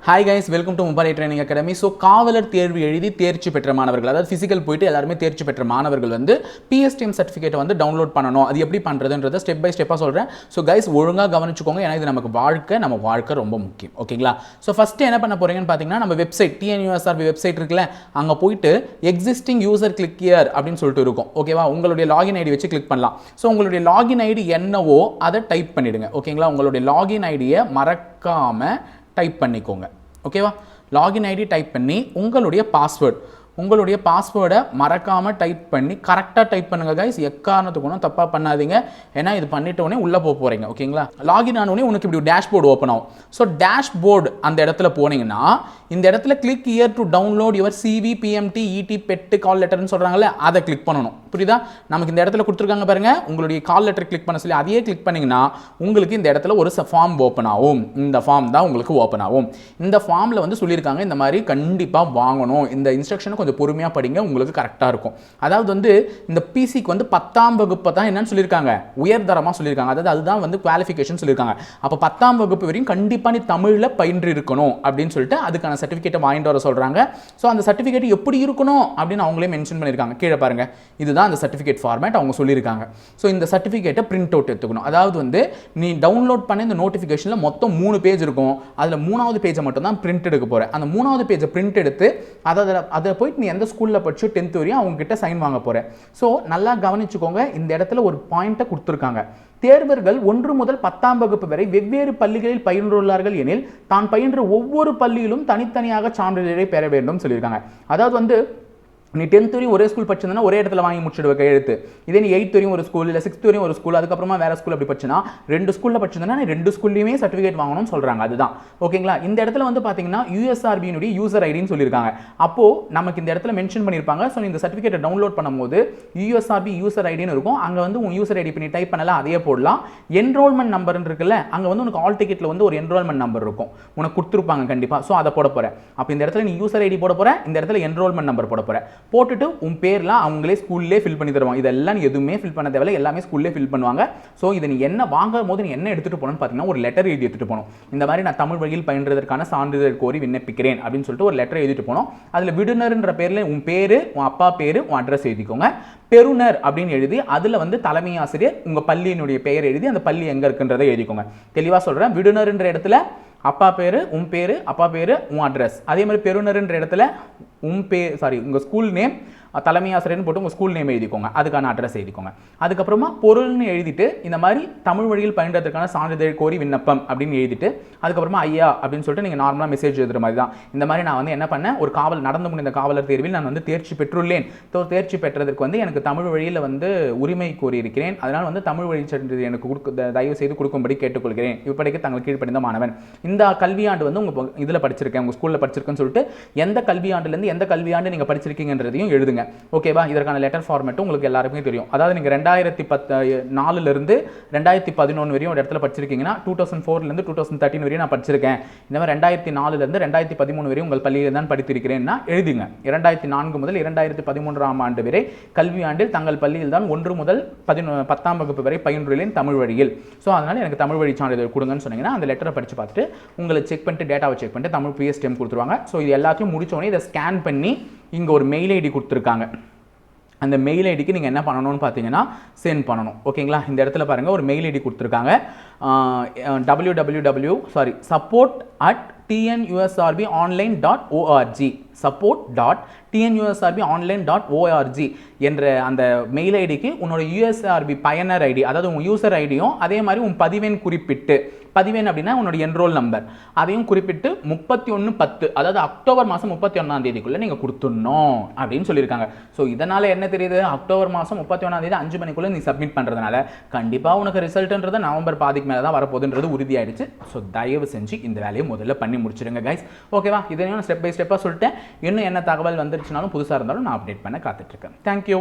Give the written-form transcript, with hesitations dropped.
Hi guys, welcome to Mumbai Training Academy. So காவலர் தேர்வு எழுதி தேர்ச்சி பெற்ற மாணவர்கள், அதாவது பிசிக்கல் போயிட்டு எல்லாரும் தேர்ச்சி பெற்ற மாணவர்கள் வந்து PSTM சர்டிஃபிகேட் வந்து டவுன்லோட் பண்ணனும். அது எப்படி பண்றதுன்றதை ஸ்டெப் பை ஸ்டெப்பா சொல்றேன். So guys ஒழுங்கா கவனிச்சுக்கோங்க, ஏன்னா இது நமக்கு வாழ்க்கை ரொம்ப முக்கியம். ஓகேங்களா? So first என்ன பண்ண போறீங்கன்னு பாத்தீங்கன்னா நம்ம வெப்சைட் TNUSRB வெப்சைட் இருக்குல, அங்க போயிட்டு existing user click here அப்படினு சொல்லிட்டு இருக்கும். ஓகேவா? உங்களுடைய லாகின் ஐடி வச்சு கிளிக் பண்ணலாம். So உங்களுடைய லாகின் ஐடி என்னவோ அதை டைப் பண்ணிடுங்க. ஓகேங்களா? உங்களுடைய லாகின் ஐடியை மறக்காம டைப் பண்ணிக்கோங்க. ஓகேவா? லாகின் ஐடி டைப் பண்ணி உங்களுடைய பாஸ்வேர்டை மறக்காம டைப் பண்ணி கரெக்டாக டைப் பண்ணுங்க கைஸ். எக்காரணத்துக்கு ஒன்றும் தப்பாக பண்ணாதீங்க, ஏன்னா இது பண்ணிட்ட உடனே உள்ளே போகிறீங்க. ஓகேங்களா? லாகின் ஆன உடனே உனக்கு இப்படி டேஷ்போர்டு ஓப்பன் ஆகும். ஸோ டேஷ்போர்டு அந்த இடத்துல போனீங்கன்னா இந்த இடத்துல click here to download your CV PMT ET BEd call லெட்டர்னு சொல்கிறாங்களே, அதை கிளிக் பண்ணணும். புரியுதா? நமக்கு இந்த இடத்துல கொடுத்துருக்காங்க பாருங்க, உங்களுடைய கால் லெட்டர் கிளிக் பண்ண சொல்லி அதையே கிளிக் பண்ணிங்கன்னா உங்களுக்கு இந்த இடத்துல ஒரு ஃபார்ம் ஓப்பன் ஆகும். இந்த ஃபார்ம் தான் உங்களுக்கு ஓப்பன் ஆகும். இந்த ஃபார்மில் வந்து சொல்லியிருக்காங்க இந்த மாதிரி கண்டிப்பாக வாங்கணும். இந்த இன்ஸ்ட்ரக்ஷனை கொஞ்சம் பொறுமையாக படிங்க, உங்களுக்கு கரெக்டாக இருக்கும். அதாவது வந்து இந்த பிசிக்கு வந்து 10ஆம் வகுப்பு தான் என்னன்னு சொல்லியிருக்காங்க, உயர்தரமாக சொல்லியிருக்காங்க. அதாவது அதுதான் வந்து குவாலிஃபிகேஷன் சொல்லியிருக்காங்க. அப்போ 10ஆம் வகுப்பு வரையும் கண்டிப்பாக நீ தமிழில் பயின்று இருக்கணும் அப்படின்னு சொல்லிட்டு அதுக்கான சர்டிஃபிகேட்டை வாங்கிட்டு வர சொல்கிறாங்க. ஸோ அந்த சர்டிஃபிகேட் எப்படி இருக்கணும் அப்படின்னு அவங்களே மென்ஷன் பண்ணியிருக்காங்க. கீழே பாருங்க, இதுதான் அந்த சர்டிஃபிகேட் ஃபார்மேட் அவங்க சொல்லியிருக்காங்க. ஸோ இந்த சர்டிஃபிகேட்டை பிரிண்ட் அவுட் எடுத்துக்கணும். அதாவது வந்து நீ டவுன்லோட் பண்ண இந்த நோட்டிஃபிகேஷனில் மொத்தம் 3 பேஜ் இருக்கும். அதில் 3வது பேஜை மட்டும் தான் பிரிண்ட் எடுக்க போகிறேன். அந்த 3வது பேஜை பிரிண்ட் எடுத்து அதை போயிட்டு நீ எந்த ஸ்கூலில் படிச்சு 10th வரையும் அவங்க கிட்ட சைன் வாங்க போகிறேன். ஸோ நல்லா கவனிச்சுக்கோங்க, இந்த இடத்துல ஒரு பாயிண்ட்டை கொடுத்துருக்காங்க. தேர்வர்கள் 1 முதல் 10ஆம் வகுப்பு வரை வெவ்வேறு பள்ளிகளில் பயின்றுள்ளார்கள் எனில் தான் பயின்ற ஒவ்வொரு பள்ளியிலும் தனித்தனியாக சான்றிதழை பெற வேண்டும் சொல்லியிருக்காங்க. அதாவது வந்து நீ 10th வரையும் ஒரே ஸ்கூல் படிச்சிருந்தா ஒரே இடத்துல வாங்கி முடிச்சிடுவ கையெழுத்து. இதே நீ 8th வரையும் ஒரு ஸ்கூல், இல்லை 6th வரையும் ஒரு ஸ்கூல், அதுக்கப்புறமா வேற ஸ்கூல் அப்படி படிச்சுன்னா 2 ஸ்கூலில் படிச்சிருந்தா 2 ஸ்கூல்லையுமே சர்டிஃபிகேட் வாங்கணும்னு சொல்கிறாங்க. அதுதான். ஓகேங்களா? இந்த இடத்துல வந்து பார்த்தீங்கன்னா USRB யூசர் ஐடின்னு சொல்லியிருக்காங்க. அப்போது நமக்கு இந்த இடத்துல மென்ஷன் பண்ணியிருப்பாங்க. ஸோ இந்த சர்டிஃபிகேட்டை டவுன்லோட் பண்ணும்போது USRB யூசர் ஐடின்னு இருக்கும். அங்கே வந்து உன் யூசர் ஐடி பண்ணி டைப் பண்ணலாம், அதையே போடலாம். என்ரோல்மெண்ட் நம்பர் இருக்குல்ல, அங்கே வந்து உனக்கு ஆல் டிக்கெட்டில் வந்து ஒரு என்ரோல்மெண்ட் நம்பர் இருக்கும், உனக்கு கொடுத்துருப்பாங்க கண்டிப்பாக. ஸோ அதை போட போகிறேன். அப்போ இந்த இடத்துல நீ யூசர் ஐடி போட போகிற, இந்த இடத்துல என்ரோல்மெண்ட் நம்பர் போட போகிறேன். போட்டுட்டு உன் பேர்லாம் அவங்களே ஸ்கூல்லே ஃபில் பண்ணி தருவாங்க. இதெல்லாம் நீ எதுவுமே ஃபில் பண்ண தேவையில்லை, எல்லாமே ஸ்கூல்லே ஃபில் பண்ணுவாங்க. ஸோ இதை நீ என்ன வாங்கும் போது நீ என்ன எடுத்துகிட்டு போகணும்னு பார்த்தீங்கன்னா ஒரு லெட்டர் எழுதி எடுத்துகிட்டு போகணும். இந்த மாதிரி நான் தமிழ் வழியில் பயின்றதற்கான சான்றிதழ் கோரி விண்ணப்பிக்கிறேன் அப்படின்னு சொல்லிட்டு ஒரு லெட்டர் எழுதிட்டு போகணும். அதில் விடுனர்ன்ற பேரில் உன் பேர், உன் அப்பா பேர், உன் அட்ரஸ் எழுதிக்கோங்க. பெறுநர் அப்படின்னு எழுதி அதில் வந்து தலைமை ஆசிரியர் உங்கள் பள்ளியினுடைய பெயர் எழுதி அந்த பள்ளி எங்கே இருக்குன்றதை எழுதிக்கோங்க. தெளிவாக சொல்கிறேன். விடுனர்ன்ற இடத்துல அப்பா பேர், உன் பேர், அப்பா பேர், உன் அட்ரஸ். அதே மாதிரி பெறுநர்ன்ற இடத்துல உங்கள் ஸ்கூல் நேம், தலைமை ஆசிரியர்னு போட்டு உங்கள் ஸ்கூல் நேம் எழுதிக்கோங்க, அதுக்கான அட்ரஸ் எழுதிக்கோங்க. அதுக்கப்புறமா பொருள்னு எழுதிட்டு இந்த மாதிரி தமிழ் வழியில் பயின்றதற்கான சான்றிதழ் கோரி விண்ணப்பம் அப்படின்னு எழுதிட்டு அதுக்கப்புறமா ஐயா அப்படின்னு சொல்லிட்டு நீங்கள் நார்மலாக மெசேஜ் எழுதுற மாதிரி தான். இந்த மாதிரி நான் வந்து என்ன பண்ணேன், ஒரு நடந்து முடிந்த காவலர் தேர்வில் நான் வந்து தேர்ச்சி பெற்றுள்ளேன். தேர்ச்சி பெற்றதற்கு வந்து எனக்கு தமிழ் வழியில் வந்து உரிமை கோரி இருக்கிறேன். அதனால் வந்து தமிழ் வழி சான்றிதழ் எனக்கு தயவு செய்து கொடுக்கும்படி கேட்டுக்கொள்கிறேன். இப்படிக்கு தங்கள் கீழ்ப்படிந்த மாணவன். இந்த கல்வியாண்டு வந்து உங்கள் இதில் படிச்சிருக்கேன், உங்கள் ஸ்கூலில் படிச்சிருக்கேன்னு சொல்லிட்டு எந்த கல்வியாண்டுலேருந்து எந்த கல்வியாண்டு நீங்கள் படிச்சிருக்கீங்கன்றதையும் எழுதுங்க. ஓகேவா? இதற்கான லெட்டர் ஃபார்மேட்டும் உங்களுக்கு எல்லாருக்குமே தெரியும். அதாவது நீங்கள் 2014லேருந்து 2011 வரையும் ஒரு இடத்துல படிச்சிருக்கீங்கன்னா 2004லேருந்து 2013 வரையும் நான் படிச்சிருக்கேன். இந்த மாதிரி 2004லேருந்து 2013 வரையும் உங்கள் பள்ளியில் தான் படித்திருக்கிறேன்னா எழுதுங்க. 2004 முதல் 2013ஆம் ஆண்டு வரை கல்வியாண்டில் தங்கள் பள்ளியில் தான் 1 முதல் 10ஆம் வகுப்பு வரை பயின்றுள்ளேன் தமிழ் வழியில். ஸோ அதனால் எனக்கு தமிழ் வழி சான்றிதழ் கொடுங்கன்னு சொன்னீங்கன்னா அந்த லெட்டரை படித்து பார்த்துட்டு உங்களை செக் பண்ணிட்டு டேட்டாவை செக் பண்ணிட்டு தமிழ் PSTM கொடுத்துருவாங்க. ஸோ இது எல்லாத்தையும் முடிச்சோடனே இதை ஸ்கேன் பண்ணி இங்கே ஒரு மெயில் ஐடி கொடுத்துருக்காங்க. அந்த மெயில் ஐடிக்கு நீங்கள் என்ன பண்ணணும்னு பார்த்தீங்கன்னா சென்ட் பண்ணணும். ஓகேங்களா? இந்த இடத்துல பாருங்கள், ஒரு மெயில் ஐடி கொடுத்துருக்காங்க. support@tnusrbonline.org support.tnusrbonline.org என்ற அந்த மெயில் ஐடிக்கு உன்னோட USRB பயனர் ஐடி, அதாவது உங்கள் யூசர் ஐடியும் அதே மாதிரி உன் பதிவெண் குறிப்பிட்டு, பதிவெண் அப்படின்னா உன்னோட என்ரோல் நம்பர், அதையும் குறிப்பிட்டு 31/10 அதாவது அக்டோபர் மாதம் 31ஆம் தேதிக்குள்ளே நீங்கள் கொடுத்துடணும் அப்படின்னு சொல்லியிருக்காங்க. ஸோ இதனால் என்ன தெரியுது, அக்டோபர் மாதம் 31ஆம் தேதி 5 மணிக்குள்ளே நீ சப்மிட் பண்ணுறதுனால கண்டிப்பாக உனக்கு ரிசல்ட்ன்றது நவம்பர் பாதிக்கு மேலே தான் வரப்போகுதுன்றது உறுதியாயிடுச்சு. ஸோ தயவு செஞ்சு இந்த வேலையை முதல்ல பண்ணி முடிச்சிடுங்க கைஸ். ஓகேவா? இதையும் ஸ்டெப் பை ஸ்டெப்பாக சொல்லிட்டேன். இன்னும் என்ன தகவல் வந்துருச்சுனாலும் புதுசாக இருந்தாலும் நான் அப்டேட் பண்ண காத்துட்ருக்கேன். தேங்க்யூ.